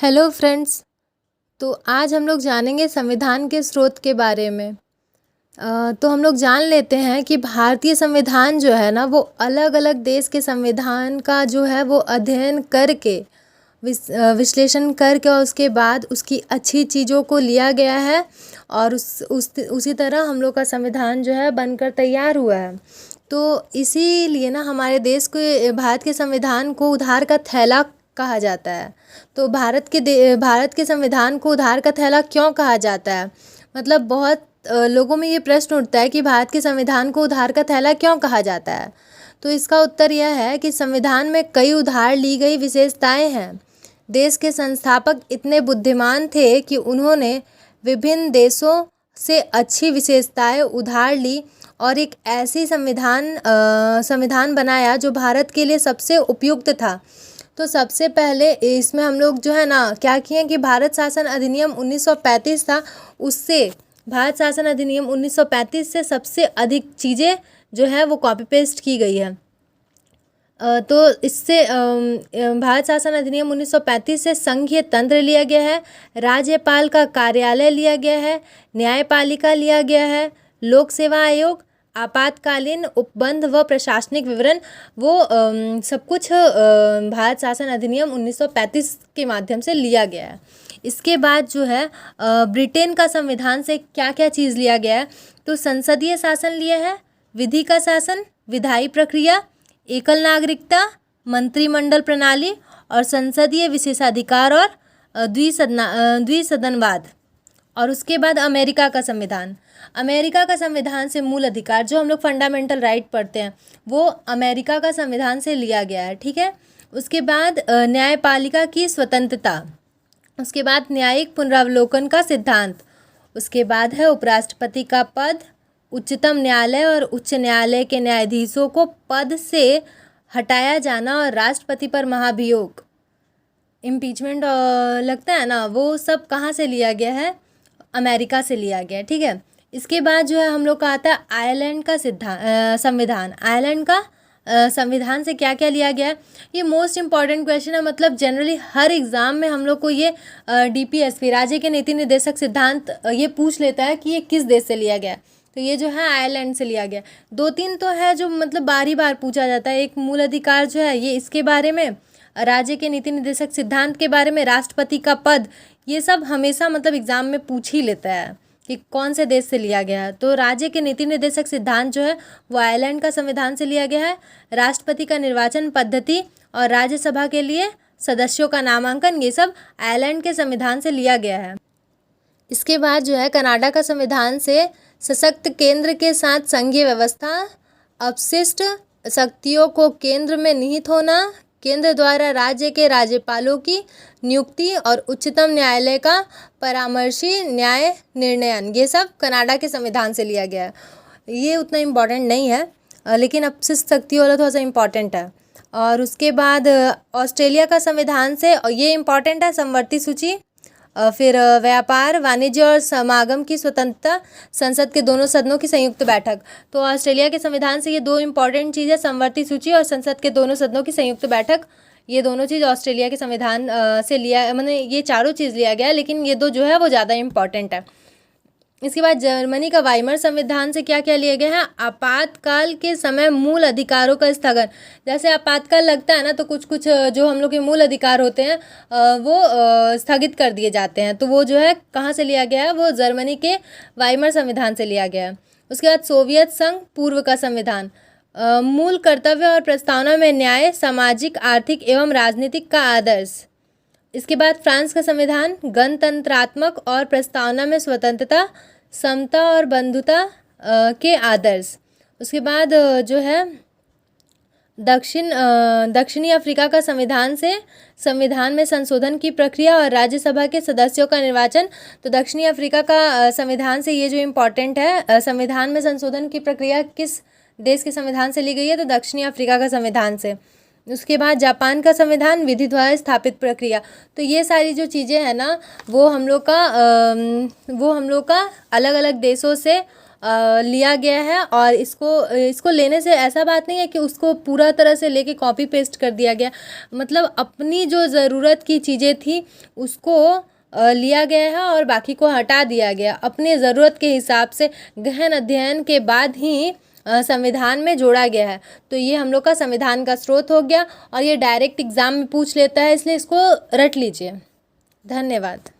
Hello friends. तो आज हम लोग जानेंगे संविधान के स्रोत के बारे में। तो हम लोग जान लेते हैं कि भारतीय संविधान जो है ना, वो अलग अलग देश के संविधान का जो है वो अध्ययन करके विश्लेषण करके और उसके बाद उसकी अच्छी चीज़ों को लिया गया है और उसी तरह हम लोग का संविधान जो है बनकर तैयार हुआ है। तो इसीलिए ना हमारे देश के भारत के संविधान को उधार का थैला कहा जाता है। तो भारत के संविधान को उधार का थैला क्यों कहा जाता है? मतलब बहुत लोगों में ये प्रश्न उठता है कि भारत के संविधान को उधार का थैला क्यों कहा जाता है। तो इसका उत्तर यह है कि संविधान में कई उधार ली गई विशेषताएं हैं। देश के संस्थापक इतने बुद्धिमान थे कि उन्होंने विभिन्न देशों से अच्छी विशेषताएं उधार ली और एक ऐसी संविधान बनाया जो भारत के लिए सबसे उपयुक्त था। तो सबसे पहले इसमें हम लोग जो है ना क्या किए कि भारत शासन अधिनियम 1935 था, उससे भारत शासन अधिनियम 1935 से सबसे अधिक चीज़ें जो है वो कॉपी पेस्ट की गई है। तो इससे भारत शासन अधिनियम 1935 से संघीय तंत्र लिया गया है, राज्यपाल का कार्यालय लिया गया है, न्यायपालिका लिया गया है, लोक सेवा आयोग, आपातकालीन उपबंध व प्रशासनिक विवरण, वो सब कुछ भारत शासन अधिनियम 1935 के माध्यम से लिया गया है। इसके बाद जो है ब्रिटेन का संविधान से क्या क्या चीज़ लिया गया है? तो संसदीय शासन लिया है, विधि का शासन, विधायी प्रक्रिया, एकल नागरिकता, मंत्रिमंडल प्रणाली और संसदीय विशेषाधिकार और द्विसदनवाद। और उसके बाद अमेरिका का संविधान से मूल अधिकार, जो हम लोग फंडामेंटल राइट पढ़ते हैं, वो अमेरिका का संविधान से लिया गया है। ठीक है। उसके बाद न्यायपालिका की स्वतंत्रता, उसके बाद न्यायिक पुनरावलोकन का सिद्धांत, उसके बाद है उपराष्ट्रपति का पद, उच्चतम न्यायालय और उच्च न्यायालय के न्यायाधीशों को पद से हटाया जाना और राष्ट्रपति पर महाभियोग, इम्पीचमेंट लगता है ना, वो सब कहाँ से लिया गया है? अमेरिका से लिया गया है। ठीक है। इसके बाद जो है हम लोग का आता है आयरलैंड का संविधान। आयरलैंड का संविधान से क्या क्या लिया गया है? ये मोस्ट इम्पॉर्टेंट क्वेश्चन है। मतलब जनरली हर एग्ज़ाम में हम लोग को ये DPSP राज्य के नीति निर्देशक सिद्धांत ये पूछ लेता है कि ये किस देश से लिया गया है। तो ये जो है आयरलैंड से लिया गया। दो तीन तो है जो मतलब बार बार पूछा जाता है। एक मूल अधिकार जो है ये इसके बारे में, राज्य के नीति निर्देशक सिद्धांत के बारे में, राष्ट्रपति का पद, ये सब हमेशा मतलब एग्ज़ाम में पूछ ही लेता है कि कौन से देश से लिया गया है। तो राज्य के नीति निर्देशक सिद्धांत जो है वो आयरलैंड का संविधान से लिया गया है। राष्ट्रपति का निर्वाचन पद्धति और राज्यसभा के लिए सदस्यों का नामांकन, ये सब आयरलैंड के संविधान से लिया गया है। इसके बाद जो है कनाडा का संविधान से सशक्त केंद्र के साथ संघीय व्यवस्था, अपशिष्ट शक्तियों को केंद्र में निहित होना, केंद्र द्वारा राज्य के राज्यपालों की नियुक्ति और उच्चतम न्यायालय का परामर्शी न्याय निर्णयन, ये सब कनाडा के संविधान से लिया गया है। ये उतना इम्पॉर्टेंट नहीं है, लेकिन अपशिष्ट शक्तियों वाला थोड़ा सा इम्पॉर्टेंट है। और उसके बाद ऑस्ट्रेलिया का संविधान से, और ये इम्पॉर्टेंट है, समवर्ती सूची, फिर व्यापार, वाणिज्य और समागम की स्वतंत्रता, संसद के दोनों सदनों की संयुक्त बैठक। तो ऑस्ट्रेलिया के संविधान से ये दो इम्पॉर्टेंट चीज़ है, समवर्ती सूची और संसद के दोनों सदनों की संयुक्त बैठक। ये दोनों चीज़ ऑस्ट्रेलिया के संविधान से लिया, मैंने ये चारों चीज़ लिया गया है, लेकिन ये दो जो है वो ज़्यादा इम्पॉर्टेंट है। इसके बाद जर्मनी का वाइमर संविधान से क्या क्या लिया गया है? आपातकाल के समय मूल अधिकारों का स्थगन। जैसे आपातकाल लगता है ना, तो कुछ कुछ जो हम लोग के मूल अधिकार होते हैं वो स्थगित कर दिए जाते हैं। तो वो जो है कहाँ से लिया गया है? वो जर्मनी के वाइमर संविधान से लिया गया है। उसके बाद सोवियत संघ पूर्व का संविधान, मूल कर्तव्य और प्रस्तावना में न्याय, सामाजिक, आर्थिक एवं राजनीतिक का आदर्श। इसके बाद फ्रांस का संविधान, गणतंत्रात्मक और प्रस्तावना में स्वतंत्रता, समता और बंधुता के आदर्श। उसके बाद जो है दक्षिणी अफ्रीका का संविधान से संविधान में संशोधन की प्रक्रिया और राज्यसभा के सदस्यों का निर्वाचन। तो दक्षिणी अफ्रीका का संविधान से ये जो इम्पोर्टेंट है, संविधान में संशोधन की प्रक्रिया किस देश के संविधान से ली गई है? तो दक्षिणी अफ्रीका का संविधान से। उसके बाद जापान का संविधान, विधि द्वारा स्थापित प्रक्रिया। तो ये सारी जो चीज़ें हैं ना, वो हम लोग का अलग अलग देशों से लिया गया है। और इसको लेने से ऐसा बात नहीं है कि उसको पूरा तरह से लेके कॉपी पेस्ट कर दिया गया, मतलब अपनी जो ज़रूरत की चीज़ें थी उसको लिया गया है और बाकी को हटा दिया गया। अपने ज़रूरत के हिसाब से गहन अध्ययन के बाद ही संविधान में जोड़ा गया है। तो ये हम लोग का संविधान का स्रोत हो गया और ये डायरेक्ट एग्ज़ाम में पूछ लेता है, इसलिए इसको रट लीजिए। धन्यवाद।